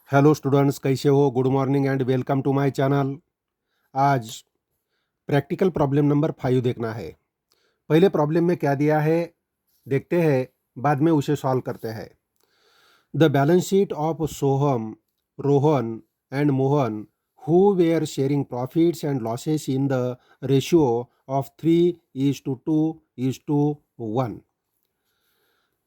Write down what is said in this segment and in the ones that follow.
Hello students, कैसे हो? Good morning and welcome to my channel. आज प्रैक्टिकल प्रॉब्लम नंबर 5 देखना है। पहले प्रॉब्लम में क्या दिया है देखते हैं, बाद में उसे सॉल्व करते हैं। The balance sheet of Soham, Rohan and Mohan who were sharing profits and losses in the ratio of 3:2:1।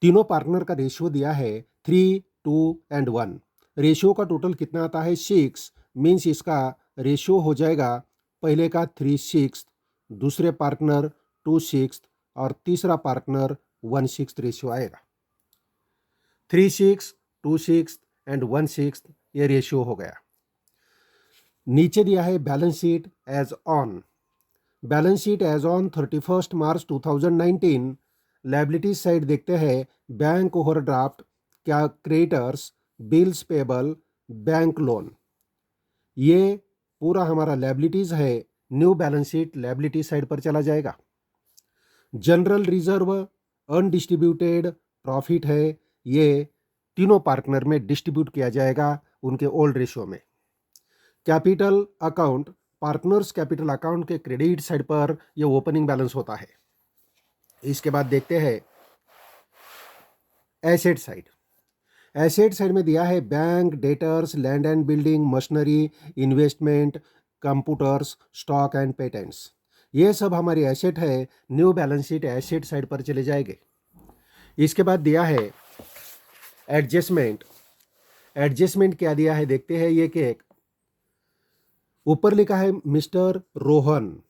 तीनों पार्टनर का रेशियो दिया है 3:2:1। रेशियो का टोटल कितना आता है 6। मीन्स इसका रेशियो हो जाएगा पहले का 3/6, दूसरे पार्टनर 2/6 और तीसरा पार्टनर 1/6 रेशियो आएगा। 3/6, 2/6 एंड 1/6 ये रेशियो हो गया। नीचे दिया है balance sheet as on. Balance sheet as on 31 March 2019। Liabilities side देखते हैं, बैंक ओवरड्राफ्ट, क्या creditors, bills payable, bank loan. ये पूरा हमारा लायबिलिटीज है। New balance sheet liability side पर चला जाएगा। जनरल रिजर्व, अनडिस्ट्रीब्यूटेड प्रॉफिट है, ये तीनों पार्टनर में डिस्ट्रीब्यूट किया जाएगा उनके ओल्ड रेशियो में। Capital account, partners capital account के क्रेडिट साइड पर ये ओपनिंग बैलेंस होता है। इसके बाद देखते हैं एसेट साइड। एसेट साइड में दिया है bank, debtors, land and building, machinery, investment, computers, stock and patents. ये सब हमारी एसेट है। New balance sheet asset side पर चले जाएंगे। इसके बाद दिया है एडजस्टमेंट। एडजस्टमेंट क्या दिया है देखते हैं। ये केक ऊपर लिखा है मिस्टर रोहन।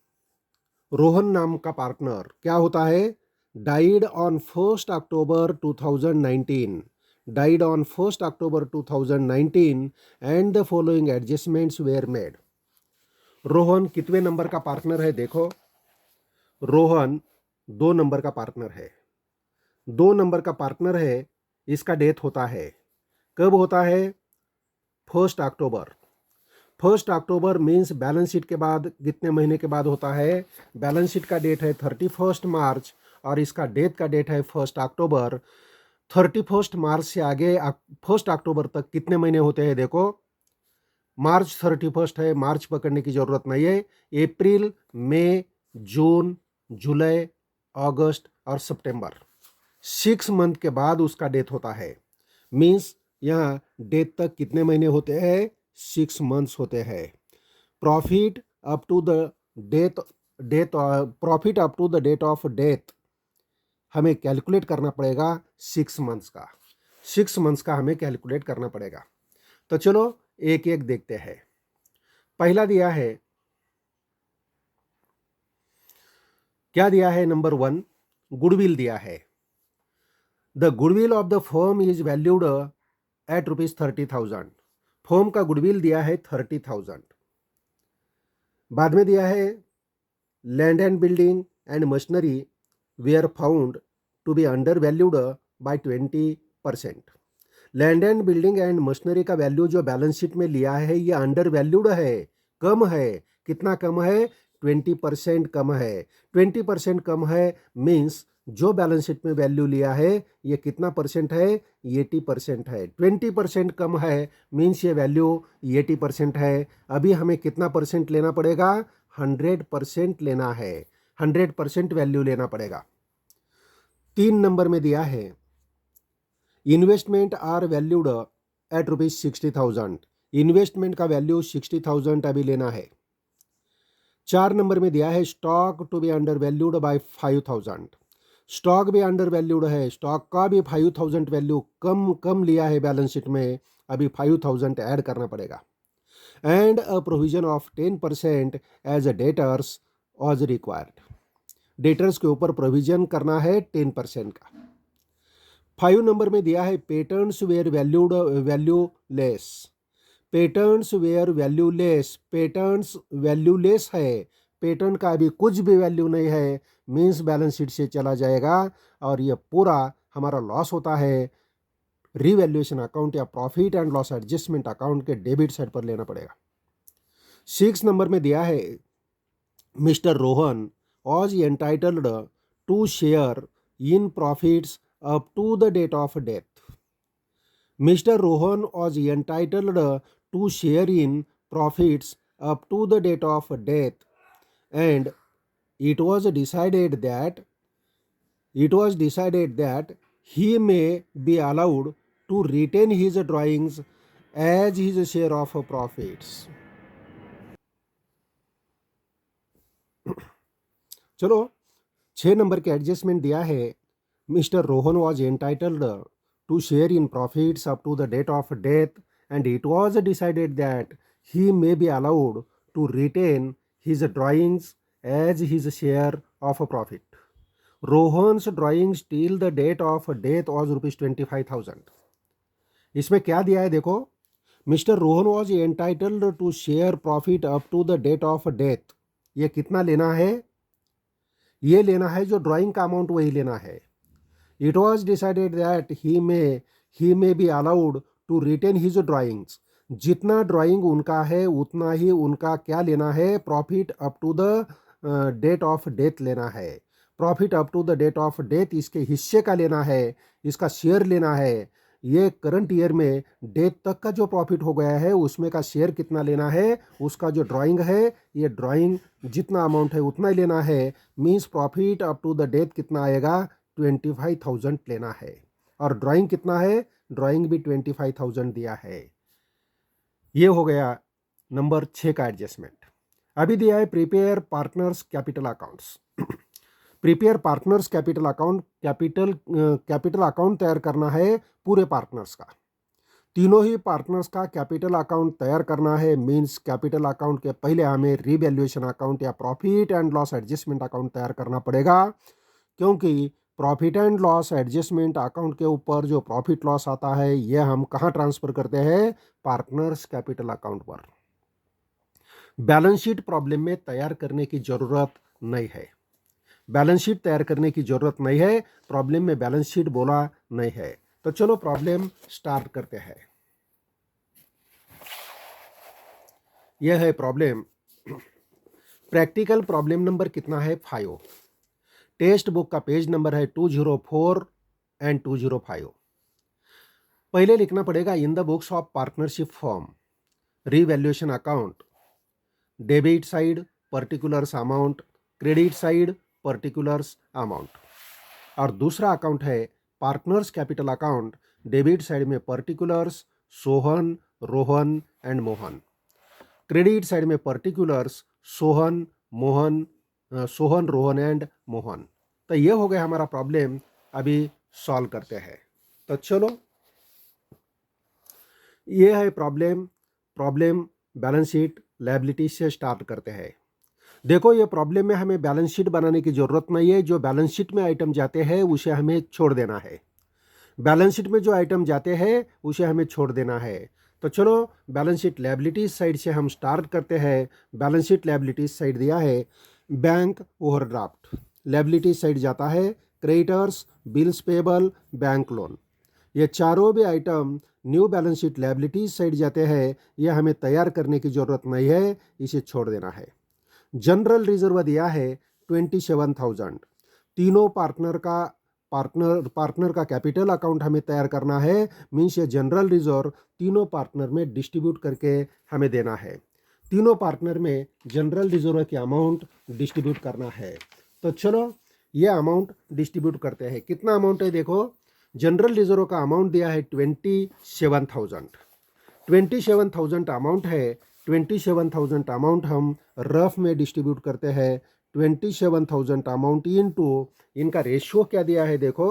रोहन नाम का पार्टनर क्या होता है, died on 1 October 2019। Died on 1 October 2019 and the following adjustments were made. Rohan कितने नंबर का पार्टनर है देखो। रोहन 2 नंबर का पार्टनर है। 2 नंबर का पार्टनर है। इसका डेथ होता है, कब होता है 1 अक्टूबर। 1 अक्टूबर मीन्स बैलेंस शीट के बाद कितने महीने के बाद होता है। बैलेंस शीट का डेट है 31 मार्च और इसका डेथ का डेट है 1 अक्टूबर। 31 मार्च से आगे 1 अक्टूबर तक कितने महीने होते हैं देखो। मार्च 31 है, मार्च पकड़ने की जरूरत नहीं है। अप्रैल, मई, जून, जुलाई, अगस्त और सितंबर, 6 मंथ के बाद उसका डेथ होता है। मीन्स यहाँ डेथ तक कितने महीने होते हैं, 6 मंथ्स होते हैं। Profit up to the death death profit up to the date of death हमें कैलकुलेट करना पड़ेगा 6 मंथ्स का। 6 मंथ्स का हमें कैलकुलेट करना पड़ेगा। तो चलो एक एक देखते हैं। पहला दिया है, क्या दिया है, नंबर 1 गुडविल दिया है। The goodwill of the firm is valued at ₹30,000। Firm का गुडविल दिया है 30,000। बाद में दिया है land and building and machinery were found to be under valued by 20%। Land and building and machinery का वैल्यू जो बैलेंस शीट में लिया है ये अंडर वैल्यूड है, कम है। कितना कम है, 20% कम है। 20% कम है मीन्स जो बैलेंस शीट में वैल्यू लिया है ये कितना परसेंट है, 80% है। 20% कम है मीन्स ये वैल्यू 80% है। अभी हमें कितना परसेंट लेना पड़ेगा, 100% लेना है। 100% वैल्यू लेना पड़ेगा। 3 नंबर में दिया है investment are valued at ₹60,000। Investment का वैल्यू 60,000 अभी लेना है। 4 नंबर में दिया है stock to be under valued by 5,000। Stock भी अंडर वैल्यूड है, स्टॉक का भी 5,000 वैल्यू कम कम लिया है बैलेंस शीट में, अभी 5,000 ऐड करना पड़ेगा। And a provision of 10% as a debtors was required. Debtors के ऊपर प्रोविजन करना है 10% का। 5 नंबर में दिया है patents were valueless. Patents were valueless, patents valueless है। पेटेंट का अभी कुछ भी वैल्यू नहीं है मीन्स बैलेंस शीट से चला जाएगा और ये पूरा हमारा लॉस होता है। रीवैल्यूएशन अकाउंट या profit and loss adjustment account के डेबिट साइड पर लेना पड़ेगा। 6 नंबर में दिया है mister Rohan was entitled to share in profits up to the date of death। Mr. Rohan was entitled to share in profits up to the date of death, and it was decided that he may be allowed to retain his drawings as his share of profits. चलो 6 number के adjustment दिया है. Mister Rohan was entitled to share in profits up to the date of death and it was decided that he may be allowed to retain his drawings as his share of profit. Rohan's drawings till the date of death was ₹25,000. इसमें क्या दिया है देखो. Mr Rohan was entitled to share profit up to the date of death. ये कितना लेना है? ये लेना है जो ड्राइंग का अमाउंट वही लेना है. It was decided that he may be allowed to retain his drawings. जितना ड्राइंग उनका है उतना ही उनका क्या लेना है? Profit up to the date of death लेना है. Profit up to the date of death इसके हिस्से का लेना है, इसका शेयर लेना है. ये करंट ईयर में डेथ तक का जो प्रॉफिट हो गया है उसमें का शेयर कितना लेना है? उसका जो ड्राइंग है, ये ड्राइंग जितना अमाउंट है उतना ही लेना है. Means profit up to the death कितना आएगा? 25,000 लेना है. और ड्राइंग कितना है? ड्राइंग भी 25,000 दिया है. ये हो गया नंबर 6 का एडजस्टमेंट. अभी दिया है prepare partners capital accounts. Prepare partners capital account. Capital account तैयार करना है पूरे पार्टनर्स का. तीनों ही पार्टनर्स का कैपिटल अकाउंट तैयार करना है. मीन्स कैपिटल अकाउंट के पहले हमें रीवैल्यूएशन अकाउंट या profit and loss adjustment account तैयार करना पड़ेगा, क्योंकि profit and loss adjustment account के ऊपर जो प्रॉफिट लॉस आता है ये हम कहाँ ट्रांसफर करते हैं? पार्टनर्स कैपिटल अकाउंट पर. बैलेंस शीट प्रॉब्लम में तैयार करने की जरूरत नहीं है. बैलेंस शीट तैयार करने की जरूरत नहीं है. प्रॉब्लम में बैलेंस शीट बोला नहीं है. तो चलो प्रॉब्लम स्टार्ट करते हैं. यह है प्रॉब्लम. प्रैक्टिकल प्रॉब्लम नंबर कितना है? 5. टेक्स्ट बुक का पेज नंबर है 204 एंड 205. पहले लिखना पड़ेगा in the books of partnership form revaluation account, debit side particulars amount, credit side particulars amount. और दूसरा अकाउंट है partners capital account. Debit side में particulars Sohan, Rohan and Mohan. Credit side में पर्टिकुलर्स सोहन, रोहन एंड मोहन. तो ये हो गया हमारा प्रॉब्लम. अभी सॉल्व करते हैं. तो चलो ये है प्रॉब्लम बैलेंस शीट लायबिलिटी से स्टार्ट करते हैं. देखो ये प्रॉब्लम में हमें बैलेंस शीट बनाने की ज़रूरत नहीं है. जो बैलेंस शीट में आइटम जाते हैं उसे हमें छोड़ देना है. बैलेंस शीट में जो आइटम जाते हैं उसे हमें छोड़ देना है. तो चलो बैलेंस शीट लायबिलिटीज साइड से हम स्टार्ट करते हैं. बैलेंस शीट लायबिलिटीज साइड दिया है बैंक ओवरड्राफ्ट. लायबिलिटीज साइड जाता है creditors, bills payable, bank loan. ये चारों भी item new balance sheet liabilities side जाते हैं. ये हमें तैयार करने की ज़रूरत नहीं है, इसे छोड़ देना है. जनरल रिजर्व दिया है 27,000. तीनों पार्टनर का कैपिटल अकाउंट हमें तैयार करना है. मीन्स ये जनरल रिजर्व तीनों पार्टनर में डिस्ट्रीब्यूट करके हमें देना है. तीनों पार्टनर में जनरल रिजर्व की अमाउंट डिस्ट्रीब्यूट करना है. तो चलो ये अमाउंट डिस्ट्रीब्यूट करते हैं. कितना अमाउंट है देखो. जनरल रिजर्व का अमाउंट दिया है 27,000. 27,000 अमाउंट है. 27,000 अमाउंट हम रफ में डिस्ट्रीब्यूट करते हैं. 27,000 अमाउंट इनटू इनका रेशियो क्या दिया है देखो.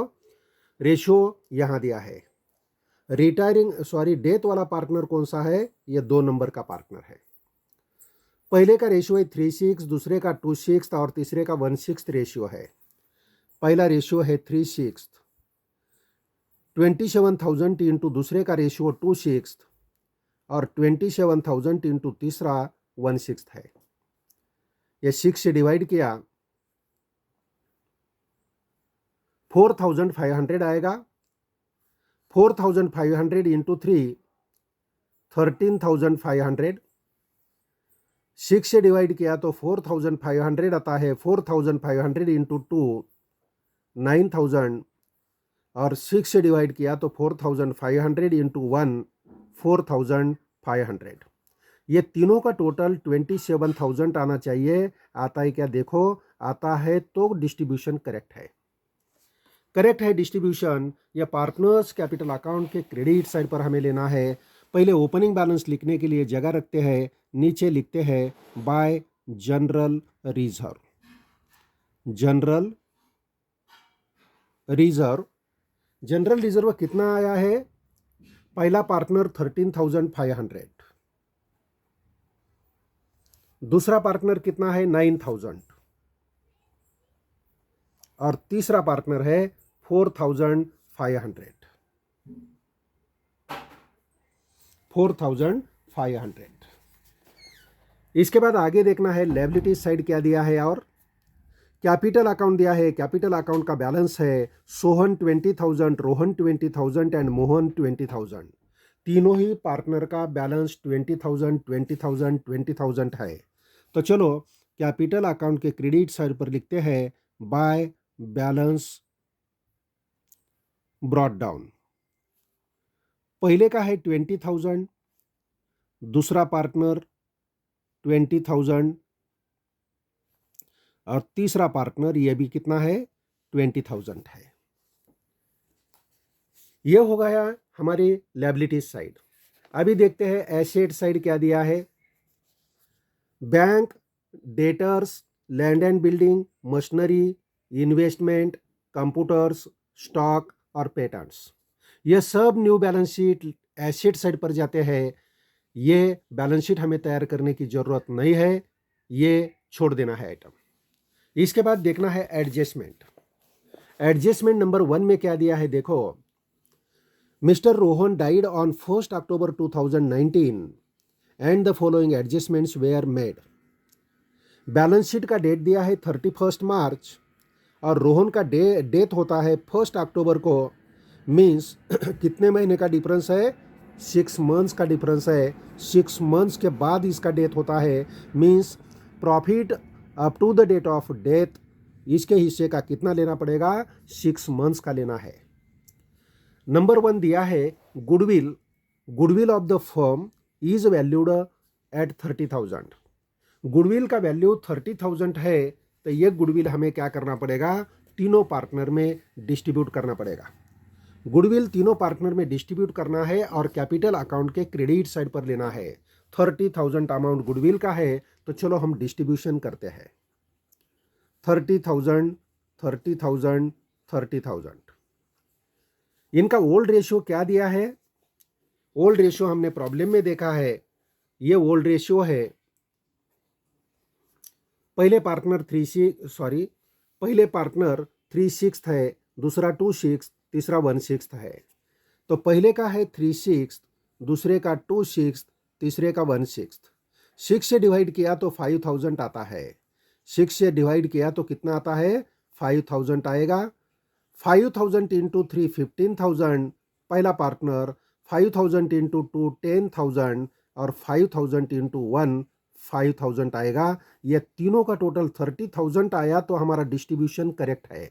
रेशियो यहाँ दिया है. डेथ वाला पार्टनर कौन सा है? ये 2 नंबर का पार्टनर है. पहले का रेशियो है 3:6, दूसरे का 2:6 और तीसरे का 1/6 रेशियो है. पहला रेशियो है 3:6. 27,000 इंटू दूसरे का रेशियो 2:6 और 27,000 इंटू तीसरा 1/6 है. ये 6 से डिवाइड किया 4,500 आएगा. 4,500 इंटू 3 13,500. 6 से डिवाइड किया तो 4,500 आता है. 4,500 इंटू 2 9,000 और 6 से डिवाइड किया तो 4500 इंटू 1 4500। ये तीनों का टोटल 27,000 आना चाहिए। आता है क्या देखो, आता है तो डिस्ट्रीब्यूशन करेक्ट है। करेक्ट है डिस्ट्रीब्यूशन। या पार्टनर्स कैपिटल अकाउंट के क्रेडिट साइड पर हमें लेना है। पहले ओपनिंग बैलेंस लिखने के लिए जगह रखते हैं, नीचे लिखते हैं bye general reserve. General reserve, general reserve कितना आया है? पहला पार्टनर 13,500, दूसरा पार्टनर कितना है? 9,000, और तीसरा पार्टनर है 4,500। 4,500। इसके बाद आगे देखना है लायबिलिटी साइड क्या दिया है, और कैपिटल अकाउंट दिया है। कैपिटल अकाउंट का बैलेंस है सोहन 20,000, रोहन 20,000 एंड मोहन 20,000। तीनों ही पार्टनर का बैलेंस 20,000 20,000 20,000 है। तो चलो कैपिटल अकाउंट के क्रेडिट साइड पर लिखते हैं बाय बैलेंस ब्रॉट डाउन। पहले का है 20,000, दूसरा पार्टनर 20,000, और तीसरा पार्टनर ये भी कितना है? 20,000 है। ये हो गया हमारी लायबिलिटी साइड। अभी देखते हैं एसेट साइड क्या दिया है। Bank, debtors, land and building, machinery, investment, computers, stock और पेटेंट्स, ये सब new balance sheet asset side पर जाते हैं। ये बैलेंस शीट हमें तैयार करने की जरूरत नहीं है, ये छोड़ देना है आइटम। इसके बाद देखना है एडजस्टमेंट। एडजस्टमेंट नंबर 1 में क्या दिया है देखो। Mr Rohan died on 1 October 2019 and the following adjustments were made. Balance sheet का डेट दिया है 31 मार्च, और रोहन का डेथ होता है 1 अक्टूबर को। मीन्स कितने महीने का डिफरेंस है? 6 मंथ्स का डिफरेंस है। 6 मंथ्स के बाद इसका डेथ होता है। Means profit up to the date of death, इसके हिस्से का कितना लेना पड़ेगा? 6 मंथ्स का लेना है। नंबर 1 दिया है goodwill. Goodwill of the firm is valued at 30,000। Goodwill का वैल्यू 30,000 है, तो ये गुडविल हमें क्या करना पड़ेगा? तीनों पार्टनर में डिस्ट्रीब्यूट करना पड़ेगा। गुडविल तीनों पार्टनर में डिस्ट्रीब्यूट करना है और कैपिटल अकाउंट के क्रेडिट साइड पर लेना है। 30,000 अमाउंट गुडविल का है, तो चलो हम डिस्ट्रीब्यूशन करते हैं। 30,000 30,000 30,000। इनका ओल्ड रेशियो क्या दिया है? ओल्ड रेशियो हमने प्रॉब्लम में देखा है। ये ओल्ड रेशियो है। पहले पार्टनर 3/6 है, दूसरा 2/6, तीसरा 1/6 है। तो पहले का है 3/6, दूसरे का 2/6, तीसरे का 1/6। 6 से डिवाइड किया तो 5,000 आता है। 6 से डिवाइड किया तो कितना आता है? 5,000 आएगा। 5,000 इंटू 3 15,000 पहला पार्टनर, 5,000 इंटू 2 10,000, और 5,000 इंटू 1 5,000 आएगा। ये तीनों का टोटल 30,000 आया, तो हमारा डिस्ट्रीब्यूशन करेक्ट है।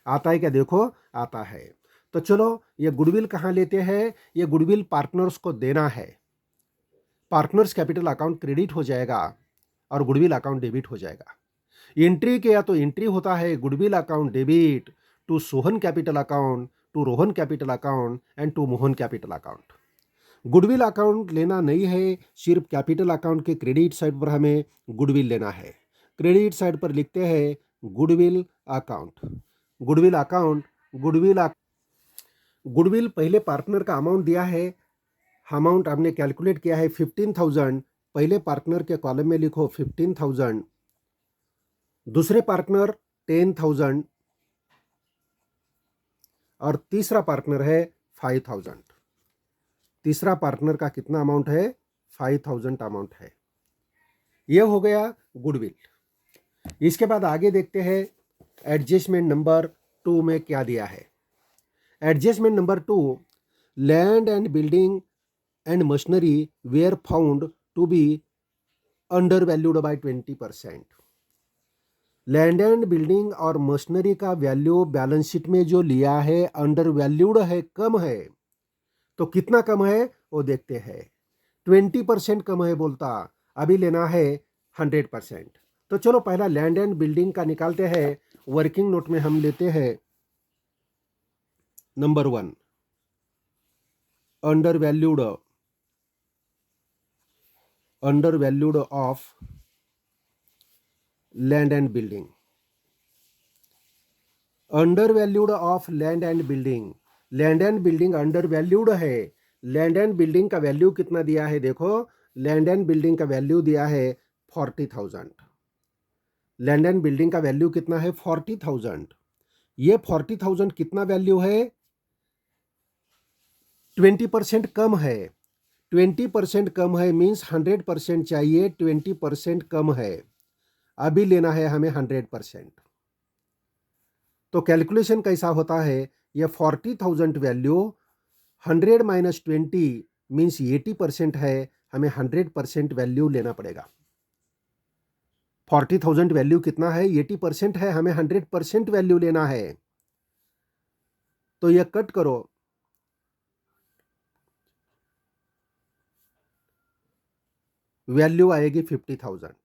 आता है क्या देखो? आता है। तो चलो ये गुडविल कहाँ लेते हैं? ये गुडविल पार्टनर्स को देना है। पार्टनर्स कैपिटल अकाउंट क्रेडिट हो जाएगा और गुडविल अकाउंट डेबिट हो जाएगा। एंट्री किया तो एंट्री होता है goodwill account debit to Sohan capital account, to Rohan capital account and to Mohan capital account. Goodwill account लेना नहीं है, सिर्फ कैपिटल अकाउंट के क्रेडिट साइड पर हमें गुडविल लेना है। क्रेडिट साइड पर लिखते हैं goodwill account. Goodwill account, goodwill पहले पार्टनर का अमाउंट दिया है। अमाउंट हमने कैलकुलेट किया है 15,000। पहले पार्टनर के कॉलम में लिखो 15,000, दूसरे पार्टनर 10,000, और तीसरा पार्टनर है 5,000। तीसरा पार्टनर का कितना अमाउंट है? 5,000 अमाउंट है। यह हो गया गुडविल। इसके बाद आगे देखते हैं एडजस्टमेंट नंबर 2 में क्या दिया है। Adjustment number 2, land and building and machinery were found to be under valued by 20%। Land and building और मशीनरी का वैल्यू बैलेंस शीट में जो लिया है अंडर वैल्यूड है, कम है। तो कितना कम है वो देखते हैं। 20% कम है बोलता, अभी लेना है 100%। तो चलो पहला लैंड एंड बिल्डिंग का निकालते हैं। वर्किंग नोट में हम लेते हैं number 1, under valued of land and building. Under valued of land and building, land and building under valued है। लैंड एंड बिल्डिंग का वैल्यू कितना दिया है देखो, लैंड एंड बिल्डिंग का वैल्यू दिया है 40,000। लैंड एंड बिल्डिंग का वैल्यू कितना है 40,000। ये 40,000 कितना वैल्यू है, 20% कम है। 20% कम है मीन्स 100% चाहिए, 20% कम है, अभी लेना है हमें 100%। तो कैलकुलेशन कैसा होता है, ये 40,000 वैल्यू 100 माइनस 20 मीन्स 80% है, हमें 100% वैल्यू लेना पड़ेगा। 40,000 वैल्यू कितना है, 80% है, हमें 100% वैल्यू लेना है। तो ये कट करो, वैल्यू आएगी 50,000।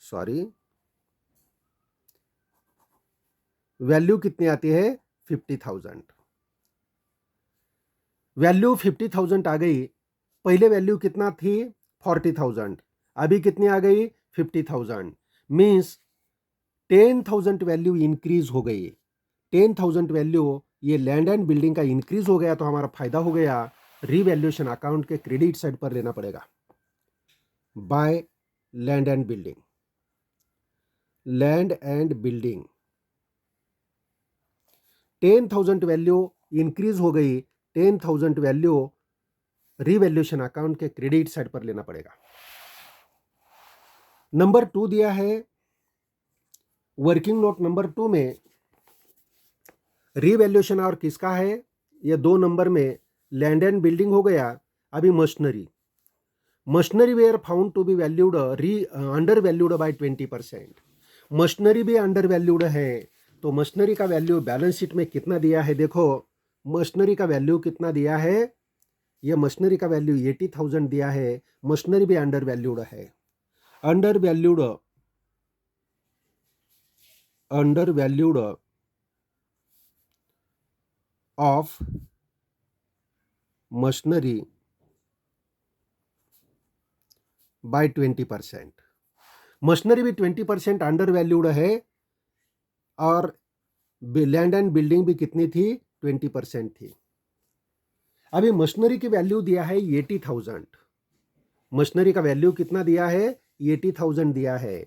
सॉरी, वैल्यू कितनी आती है 50,000। वैल्यू 50,000 आ गई। पहले वैल्यू कितना थी 40,000, अभी कितनी आ गई 50,000। मीन्स 10,000 वैल्यू इंक्रीज हो गई। 10,000 वैल्यू ये लैंड एंड बिल्डिंग का इंक्रीज हो गया, तो हमारा फायदा हो गया। रीवैल्यूएशन अकाउंट के क्रेडिट साइड पर लेना पड़ेगा। By land and building, land and building 10,000 value increase हो गई। 10,000 वैल्यू रीवैल्यूएशन अकाउंट के क्रेडिट साइड पर लेना पड़ेगा। नंबर 2 दिया है वर्किंग नोट नंबर 2 में, रीवैल्यूएशन और किसका है, ये 2 नंबर में लैंड एंड बिल्डिंग हो गया। अभी machinery were found to be valued under valued by 20%। Machinery भी अंडर वैल्यूड है। तो मशीनरी का वैल्यू बैलेंस शीट में कितना दिया है देखो, मशीनरी का वैल्यू कितना दिया है, यह मशीनरी का वैल्यू 80,000 दिया है। मशीनरी भी अंडर वैल्यूड है। Under valued of machinery by 20%। Machinery भी 20% अंडर वैल्यूड है, और लैंड एंड बिल्डिंग भी कितनी थी 20% थी। अभी मशीनरी की वैल्यू दिया है 80,000। मशीनरी का वैल्यू कितना दिया है 80,000 दिया है।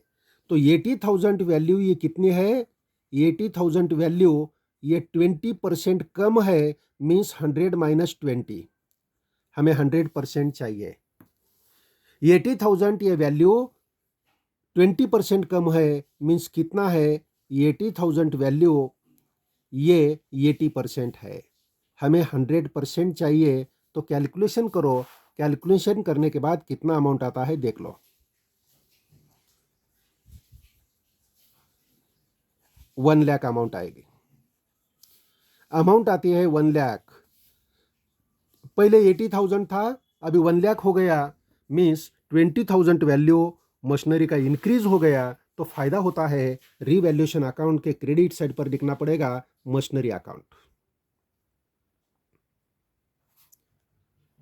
तो 80,000 वैल्यू ये कितनी है, 80,000 वैल्यू ये 20% कम है, मीन्स 100 माइनस 20, हमें 100% चाहिए। 80,000 ये वैल्यू 20% कम है, मीन्स कितना है, 80,000 वैल्यू ये 80% है, हमें 100% चाहिए। तो कैलकुलेशन करो, कैलकुलेशन करने के बाद कितना अमाउंट आता है देख लो। 1 लाख अमाउंट आएगी। अमाउंट आती है 1 लाख। पहले 80,000 था, अभी 1 लाख हो गया, मीन्स 20,000 वैल्यू मशीनरी का इंक्रीज हो गया। तो फायदा होता है रीवैल्यूएशन अकाउंट के क्रेडिट साइड पर लिखना पड़ेगा machinery account.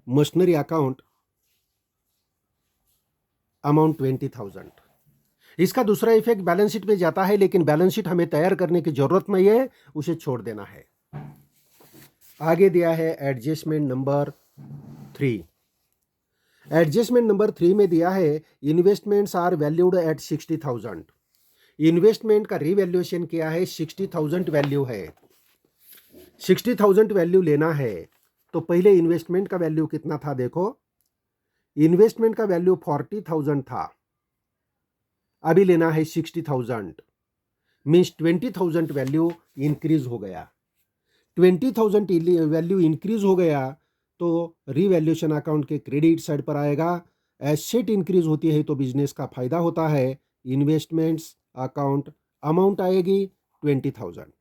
Machinery account amount 20,000। इसका दूसरा इफेक्ट बैलेंस शीट पे जाता है, लेकिन बैलेंस शीट हमें तैयार करने की जरूरत नहीं है, उसे छोड़ देना है। आगे दिया है एडजस्टमेंट नंबर 3। एडजस्टमेंट नंबर 3 में दिया है investments are valued at 60,000। Investment का रीवैल्यूएशन किया है 60,000 वैल्यू है। 60,000 वैल्यू लेना है। तो पहले इन्वेस्टमेंट का वैल्यू कितना था देखो, इन्वेस्टमेंट का वैल्यू 40,000 था, अभी लेना है 60,000, मीन्स 20,000 वैल्यू इंक्रीज हो गया। 20,000 वैल्यू इंक्रीज हो गया, तो रीवैल्यूएशन अकाउंट के क्रेडिट साइड पर आएगा एसेट इंक्रीज होती है तो बिजनेस का फायदा होता है। इन्वेस्टमेंट्स अकाउंट, अमाउंट आएगी 20,000,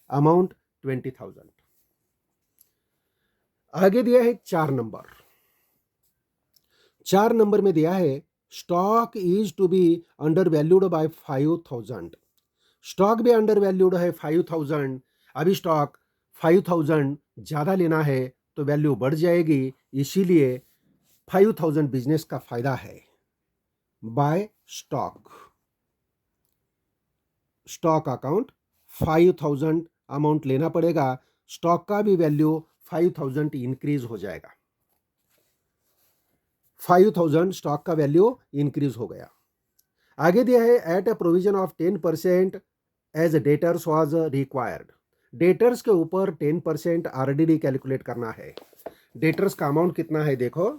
अमाउंट 20,000। आगे दिया है 4 नंबर। 4 नंबर में दिया है stock is to be under valued by 5,000। Stock भी अंडर वैल्यूड है 5,000। अभी स्टॉक 5,000 ज़्यादा लेना है तो वैल्यू बढ़ जाएगी, इसीलिए 5,000 बिजनेस का फायदा है। By stock, stock account 5,000 amount लेना पड़ेगा, स्टॉक का भी वैल्यू 5,000 इंक्रीज हो जाएगा। 5,000 स्टॉक का वैल्यू इंक्रीज हो गया। आगे दिया है at a provision of 10% as debtors was required. Debtors के ऊपर 10% आरडीडी कैलकुलेट करना है। डेटर्स का अमाउंट कितना है देखो,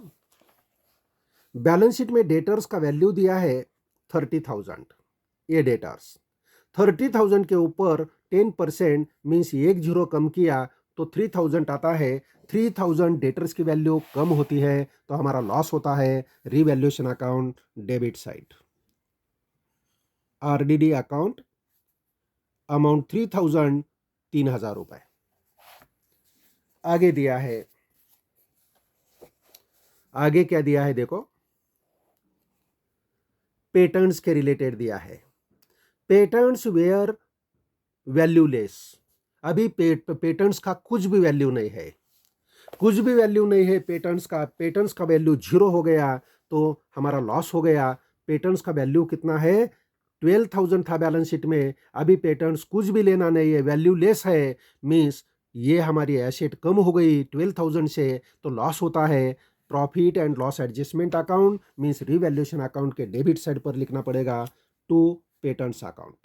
बैलेंस शीट में डेटर्स का वैल्यू दिया है 30,000। ये डेटर्स 30,000 के ऊपर 10% मीन्स 1 0 कम किया तो 3,000 आता है। 3,000 डेटर्स की वैल्यू कम होती है तो हमारा लॉस होता है। Revaluation account debit side, RDD account amount 3,000, 3,000 रुपए। आगे दिया है, आगे क्या दिया है देखो, पेटेंट्स के रिलेटेड दिया है। Patents were valueless. अभी पेटेंट्स का कुछ भी वैल्यू नहीं है, कुछ भी वैल्यू नहीं है पेटेंट्स का। पेटेंट्स का वैल्यू 0 हो गया तो हमारा लॉस हो गया। पेटेंट्स का वैल्यू कितना है, 12,000 था बैलेंस शीट में। अभी पेटेंट्स कुछ भी लेना नहीं है, वैल्यू लेस है, मीन्स ये हमारी एसेट कम हो गई 12,000 से तो लॉस होता है। Profit and loss adjustment account means revaluation account के डेबिट साइड पर लिखना पड़ेगा to patents account.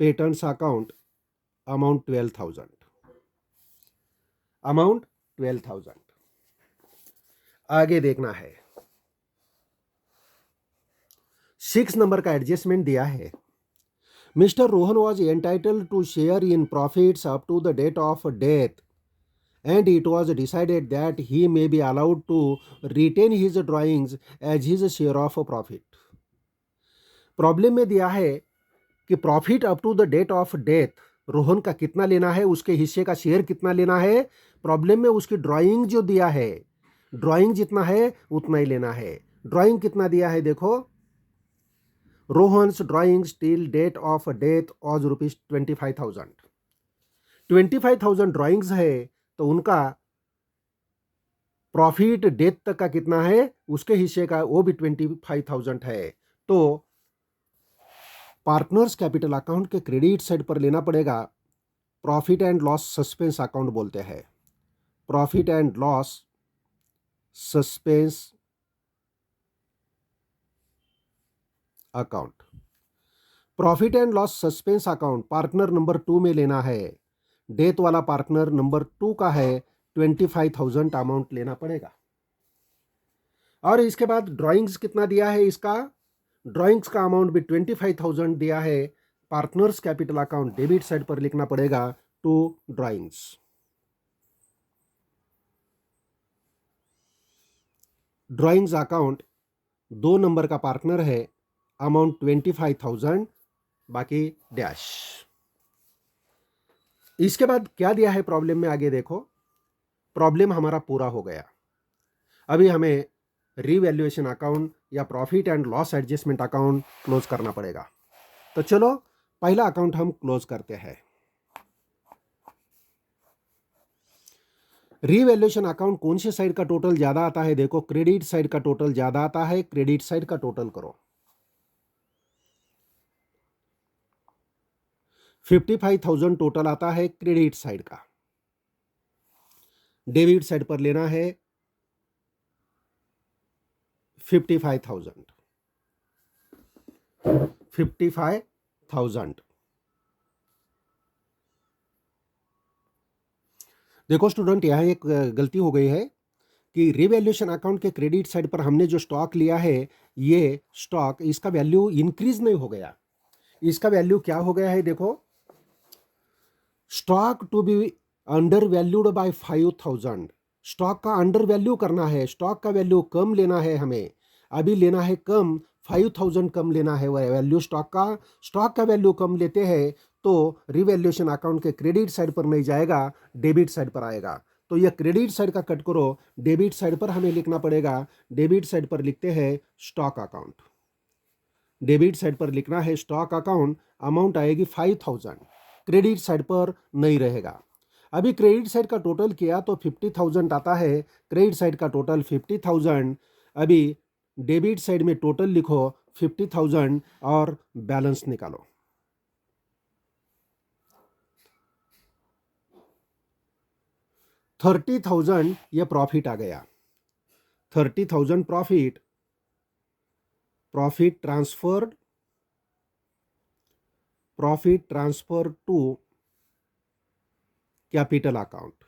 Patents account amount 12,000, amount 12,000। आगे देखना है 6 नंबर का एडजस्टमेंट दिया है। Mister Rohan was entitled to share in profits up to the date of death and it was decided that he may be allowed to retain his drawings as his share of profit। Problem में दिया है कि profit up to the date of death Rohan का कितना लेना है, उसके हिस्से का शेयर कितना लेना है। प्रॉब्लम में उसकी ड्राइंग जो दिया है, ड्राइंग जितना है उतना ही लेना है। ड्राइंग कितना दिया है देखो, Rohan's drawings till date of death was ₹25,000। 25,000 drawings है तो उनका प्रॉफिट डेथ तक का कितना है, उसके हिस्से का वो भी 25,000 है। तो पार्टनर्स कैपिटल अकाउंट के क्रेडिट साइड पर लेना पड़ेगा। Profit and loss suspense account बोलते हैं, profit and loss suspense account. Profit and loss suspense account partner number 2 में लेना है। डेथ वाला पार्टनर नंबर 2 का है, 25,000 अमाउंट लेना पड़ेगा। और इसके बाद ड्राइंग्स कितना दिया है इसका, ड्राइंग्स का अमाउंट भी 25,000 दिया है। Partners capital account debit side पर लिखना पड़ेगा to drawings. Drawings account 2 number का पार्टनर है, अमाउंट 25,000, बाकी डैश। इसके बाद क्या दिया है प्रॉब्लम में, आगे देखो। प्रॉब्लम हमारा पूरा हो गया। अभी हमें रिवैल्यूएशन अकाउंट या profit and loss adjustment account close करना पड़ेगा। तो चलो पहला अकाउंट हम क्लोज करते हैं। रिवैल्यूएशन अकाउंट कौन से साइड का टोटल ज्यादा आता है देखो, क्रेडिट साइड का टोटल ज्यादा आता है। क्रेडिट साइड का टोटल करो, 55,000 टोटल आता है क्रेडिट साइड का। डेबिट साइड पर लेना है 55,000, 55,000। देखो स्टूडेंट, यहाँ एक गलती हो गई है कि रिवैल्यूएशन अकाउंट के क्रेडिट साइड पर हमने जो स्टॉक लिया है, ये स्टॉक इसका वैल्यू इंक्रीज नहीं हो गया। इसका वैल्यू क्या हो गया है देखो, stock to be under valued by 5,000। Stock का अंडर वैल्यू करना है, स्टॉक का वैल्यू कम लेना है हमें, अभी लेना है कम, 5000 कम लेना है वैल्यू स्टॉक का वैल्यू कम लेते हैं तो रिवैल्यूएशन अकाउंट के क्रेडिट साइड पर नहीं जाएगा, डेबिट साइड पर आएगा। तो यह क्रेडिट साइड का कट करो, डेबिट साइड पर हमें लिखना पड़ेगा। डेबिट साइड पर लिखते हैं स्टॉक अकाउंट, डेबिट साइड पर लिखना है स्टॉक अकाउंट, अमाउंट आएगी 5000, क्रेडिट साइड पर नहीं रहेगा। अभी क्रेडिट साइड का टोटल किया तो 50,000 आता है, क्रेडिट साइड का टोटल 50,000। अभी डेबिट साइड में टोटल लिखो 50,000 और बैलेंस निकालो। 30,000 ये प्रॉफिट आ गया। 30,000 profit transfer to capital account.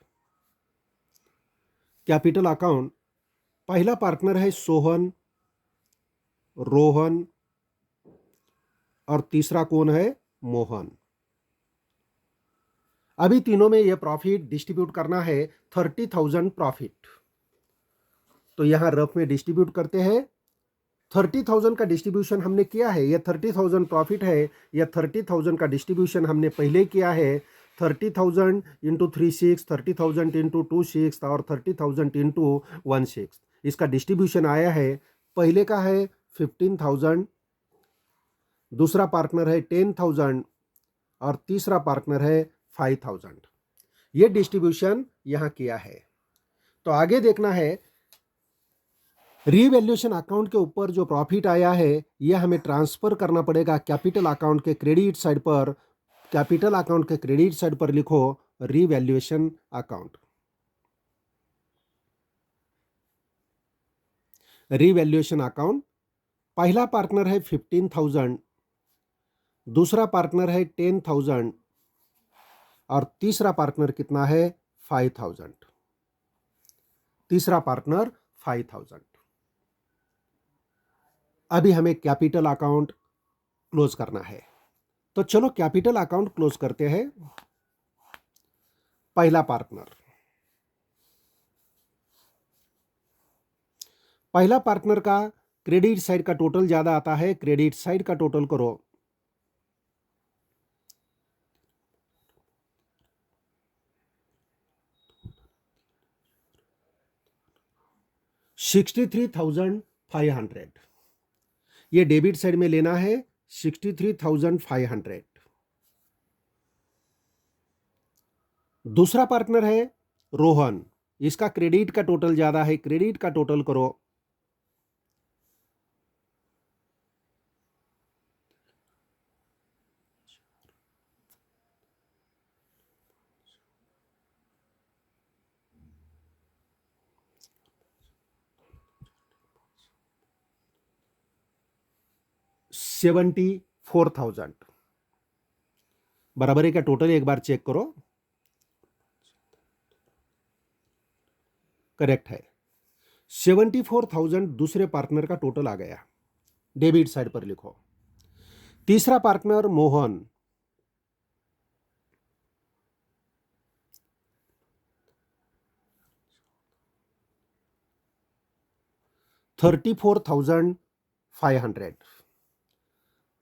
Capital account, पहला पार्टनर है सोहन, रोहन और तीसरा कौन है? मोहन। अभी तीनों में यह प्रॉफिट डिस्ट्रीब्यूट करना है 30,000 प्रॉफिट। तो यहां रफ में डिस्ट्रीब्यूट करते हैं। 30,000 का डिस्ट्रीब्यूशन हमने किया है, यह 30,000 प्रॉफिट है, यह 30,000 का डिस्ट्रीब्यूशन हमने पहले किया है। 30,000 इंटू 3/6, 30,000 इंटू 2/6 और 30,000 इंटू 1/6, इसका डिस्ट्रीब्यूशन आया है। पहले का है 15,000, दूसरा पार्टनर है 10,000 और तीसरा पार्टनर है 5,000। ये डिस्ट्रीब्यूशन यहां किया है। तो आगे देखना है, रीवैल्यूएशन अकाउंट के ऊपर जो प्रॉफिट आया है यह हमें ट्रांसफर करना पड़ेगा कैपिटल अकाउंट के क्रेडिट साइड पर। कैपिटल अकाउंट के क्रेडिट साइड पर लिखो रीवैल्यूएशन अकाउंट। रीवैल्यूएशन अकाउंट, पहला पार्टनर है 15,000, दूसरा पार्टनर है 10,000 और तीसरा पार्टनर कितना है? 5,000। तीसरा पार्टनर 5,000। अभी हमें कैपिटल अकाउंट क्लोज करना है, तो चलो कैपिटल अकाउंट क्लोज करते हैं। पहला पार्टनर का क्रेडिट साइड का टोटल ज्यादा आता है, क्रेडिट साइड का टोटल करो। $63,500, ये डेबिट साइड में लेना है 63,500। दूसरा पार्टनर है रोहन, इसका क्रेडिट का टोटल ज्यादा है, क्रेडिट का टोटल करो। $74,000 बराबर है क्या? टोटल एक बार चेक करो, करेक्ट है। 74,000 दूसरे पार्टनर का टोटल आ गया, डेबिट साइड पर लिखो। तीसरा पार्टनर मोहन, $34,500,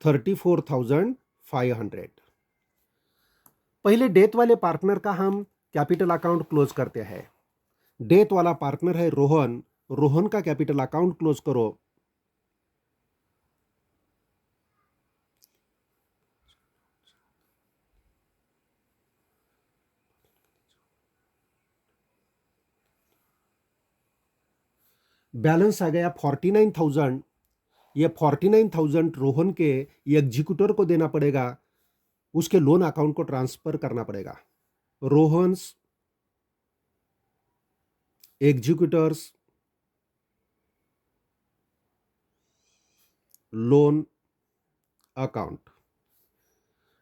34,500। पहले डेथ वाले पार्टनर का हम कैपिटल अकाउंट क्लोज करते हैं। डेथ वाला पार्टनर है रोहन, रोहन का कैपिटल अकाउंट क्लोज करो। बैलेंस आ गया 49,000। ये 49,000 रोहन के एग्जीक्यूटर को देना पड़ेगा, उसके लोन अकाउंट को ट्रांसफर करना पड़ेगा। Rohan's executors loan account,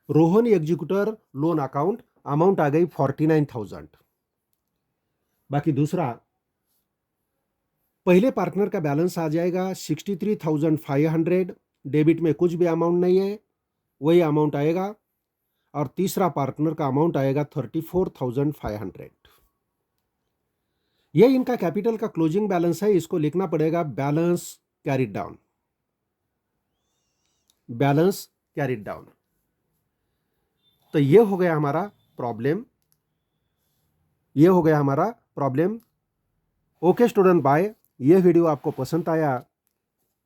Rohan executor loan account, amount आ गई 49,000। बाकी दूसरा पहले पार्टनर का बैलेंस आ जाएगा 63,500, डेबिट में कुछ भी अमाउंट नहीं है, वही अमाउंट आएगा। और तीसरा पार्टनर का अमाउंट आएगा 34,500। ये इनका कैपिटल का क्लोजिंग बैलेंस है, इसको लिखना पड़ेगा balance carried down, balance carried down. तो ये हो गया हमारा प्रॉब्लम, ये हो गया हमारा प्रॉब्लम। Okay student, bye. ये वीडियो आपको पसंद आया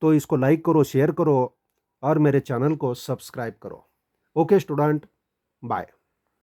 तो इसको लाइक करो, शेयर करो और मेरे चैनल को सब्सक्राइब करो। Okay student, bye.